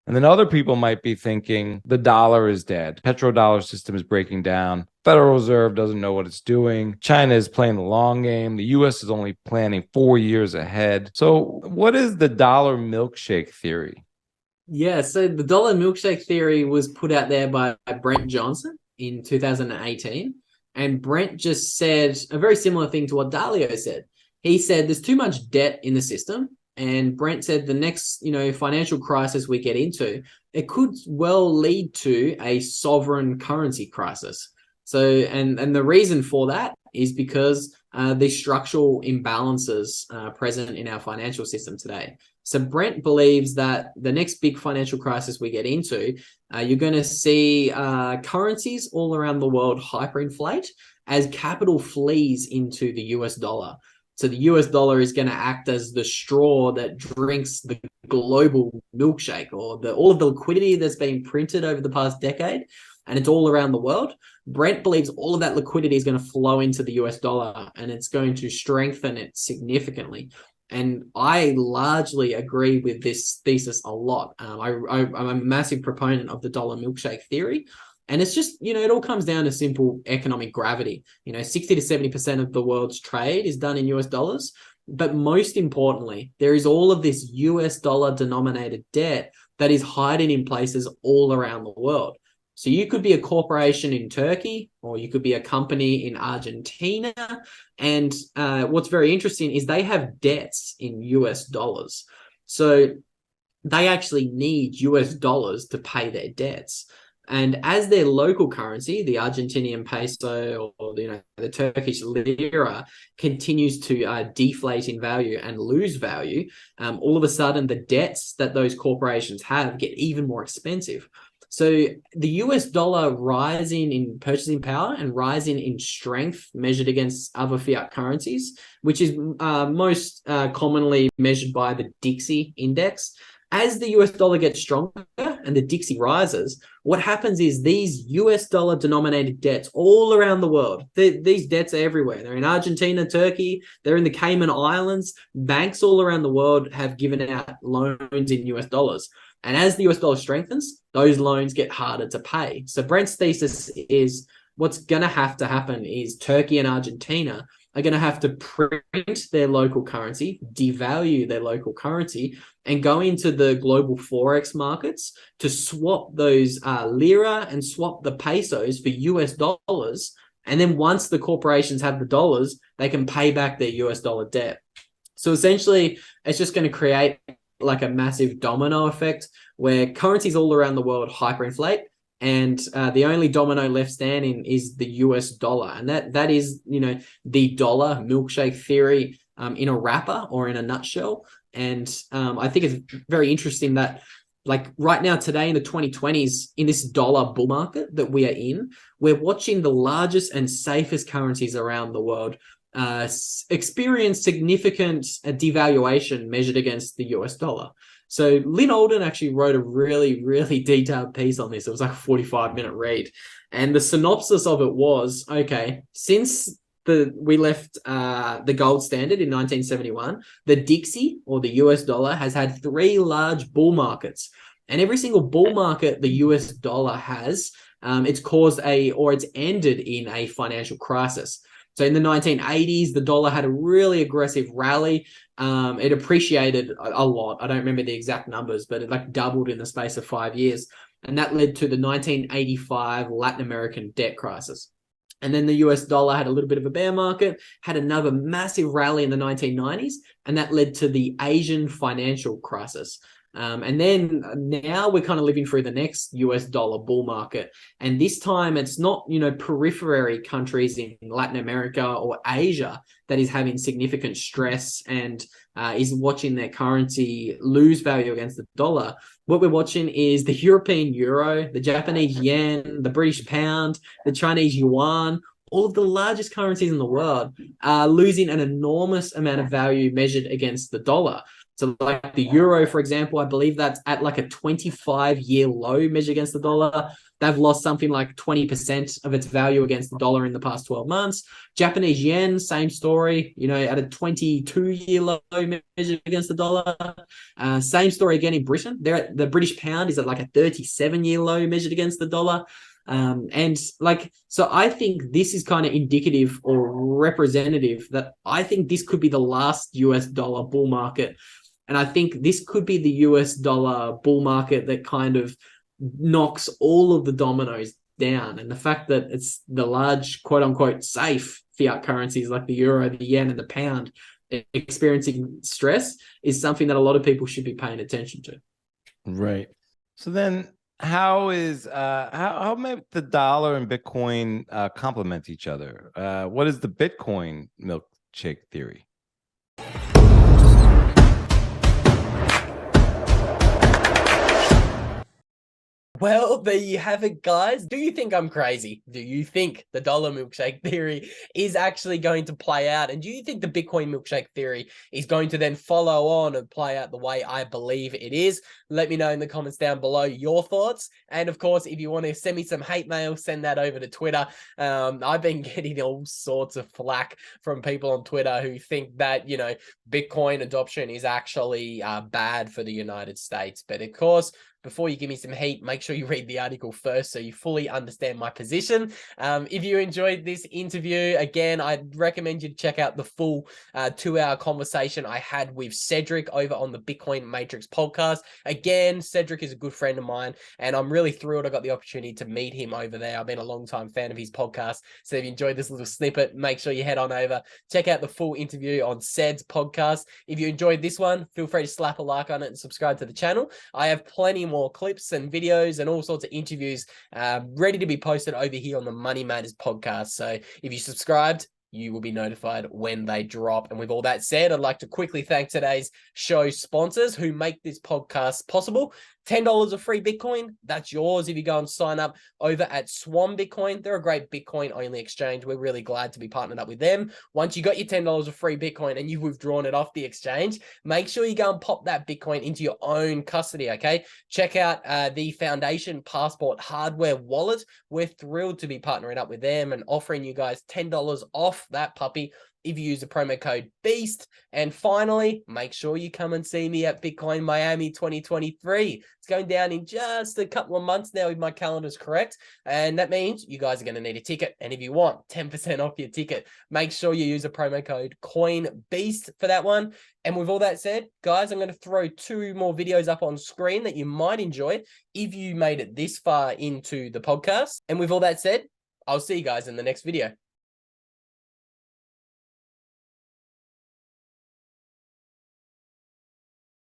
And then other people might be thinking the dollar is dead. Petrodollar system is breaking down. Federal Reserve doesn't know what it's doing. China is playing the long game. The US is only planning 4 years ahead. So, what is the dollar milkshake theory? Yeah, so the dollar milkshake theory was put out there by Brent Johnson in 2018. And Brent just said a very similar thing to what Dalio said. He said there's too much debt in the system. And Brent said the next, financial crisis we get into, it could well lead to a sovereign currency crisis. So, and the reason for that is because the structural imbalances present in our financial system today. So Brent believes that the next big financial crisis we get into, you're going to see currencies all around the world hyperinflate as capital flees into the US dollar. So the US dollar is going to act as the straw that drinks the global milkshake, or all of the liquidity that's been printed over the past decade, and it's all around the world. Brent believes all of that liquidity is going to flow into the US dollar, and it's going to strengthen it significantly. And I largely agree with this thesis a lot. I'm a massive proponent of the dollar milkshake theory. And it's just, it all comes down to simple economic gravity. 60 to 70% of the world's trade is done in US dollars. But most importantly, there is all of this US dollar denominated debt that is hiding in places all around the world. So you could be a corporation in Turkey, or you could be a company in Argentina. And what's very interesting is they have debts in US dollars. So they actually need US dollars to pay their debts. And as their local currency, the Argentinian peso, or the Turkish lira, continues to deflate in value and lose value, all of a sudden the debts that those corporations have get even more expensive. So the US dollar rising in purchasing power and rising in strength measured against other fiat currencies, which is most commonly measured by the Dixie index. As the US dollar gets stronger and the Dixie rises, what happens is these US dollar denominated debts all around the world, these debts are everywhere. They're in Argentina, Turkey, they're in the Cayman Islands. Banks all around the world have given out loans in US dollars. And as the US dollar strengthens, those loans get harder to pay. So Brent's thesis is what's going to have to happen is Turkey and Argentina are going to have to print their local currency, devalue their local currency, and go into the global forex markets to swap those lira and swap the pesos for US dollars. And then once the corporations have the dollars, they can pay back their US dollar debt. So essentially, it's just going to create like a massive domino effect where currencies all around the world hyperinflate, and the only domino left standing is the US dollar. And that is, the dollar milkshake theory in a wrapper or in a nutshell. And I think it's very interesting that, like, right now, today in the 2020s, in this dollar bull market that we are in, we're watching the largest and safest currencies around the world experience significant devaluation measured against the US dollar. So Lynn Alden actually wrote a really, really detailed piece on this. It was like a 45-minute read. And the synopsis of it was, okay, since we left the gold standard in 1971, the Dixie, or the US dollar, has had three large bull markets. And every single bull market the US dollar has, it's caused it's ended in a financial crisis. So in the 1980s, the dollar had a really aggressive rally. It appreciated a lot. I don't remember the exact numbers, but it like doubled in the space of 5 years. And that led to the 1985 Latin American debt crisis. And then the US dollar had a little bit of a bear market, had another massive rally in the 1990s, and that led to the Asian financial crisis. And then now we're kind of living through the next US dollar bull market. And this time it's not, periphery countries in Latin America or Asia that is having significant stress and is watching their currency lose value against the dollar. What we're watching is the European euro, the Japanese yen, the British pound, the Chinese yuan. All of the largest currencies in the world are losing an enormous amount of value measured against the dollar. So like the euro, for example, I believe that's at like a 25-year low measured against the dollar. They've lost something like 20% of its value against the dollar in the past 12 months. Japanese yen, same story, at a 22-year low measured against the dollar. Same story again in Britain. The British pound is at like a 37-year low measured against the dollar. And like, so I think this is kind of indicative or representative that I think this could be the last US dollar bull market. And I think this could be the US dollar bull market that kind of knocks all of the dominoes down. And the fact that it's the large, quote unquote, safe fiat currencies like the euro, the yen, and the pound experiencing stress is something that a lot of people should be paying attention to. Right. So then how may the dollar and Bitcoin complement each other? What is the Bitcoin milkshake theory? Well, there you have it, guys. Do you think I'm crazy? Do you think the dollar milkshake theory is actually going to play out? And do you think the Bitcoin milkshake theory is going to then follow on and play out the way I believe it is? Let me know in the comments down below your thoughts. And of course, if you want to send me some hate mail, send that over to Twitter. I've been getting all sorts of flack from people on Twitter who think that, Bitcoin adoption is actually bad for the United States. But of course, before you give me some heat, make sure you read the article first so you fully understand my position. If you enjoyed this interview, again, I'd recommend you to check out the full 2-hour conversation I had with Cedric over on the Bitcoin Matrix podcast. Again, Cedric is a good friend of mine, and I'm really thrilled I got the opportunity to meet him over there. I've been a long-time fan of his podcast. So if you enjoyed this little snippet, make sure you head on over, check out the full interview on Ced's podcast. If you enjoyed this one, feel free to slap a like on it and subscribe to the channel. I have plenty more clips and videos and all sorts of interviews ready to be posted over here on the Money Matters podcast. So if you subscribed, you will be notified when they drop. And with all that said, I'd like to quickly thank today's show sponsors who make this podcast possible. $10 of free Bitcoin, that's yours if you go and sign up over at Swan Bitcoin. They're a great Bitcoin-only exchange. We're really glad to be partnered up with them. Once you got your $10 of free Bitcoin and you've withdrawn it off the exchange, make sure you go and pop that Bitcoin into your own custody, okay? Check out the Foundation Passport hardware wallet. We're thrilled to be partnering up with them and offering you guys $10 off that puppy if you use the promo code BEAST. And finally, make sure you come and see me at Bitcoin Miami 2023. It's going down in just a couple of months now if my calendar's correct. And that means you guys are going to need a ticket. And if you want 10% off your ticket, make sure you use the promo code CoinBeast for that one. And with all that said, guys, I'm going to throw 2 more videos up on screen that you might enjoy if you made it this far into the podcast. And with all that said, I'll see you guys in the next video.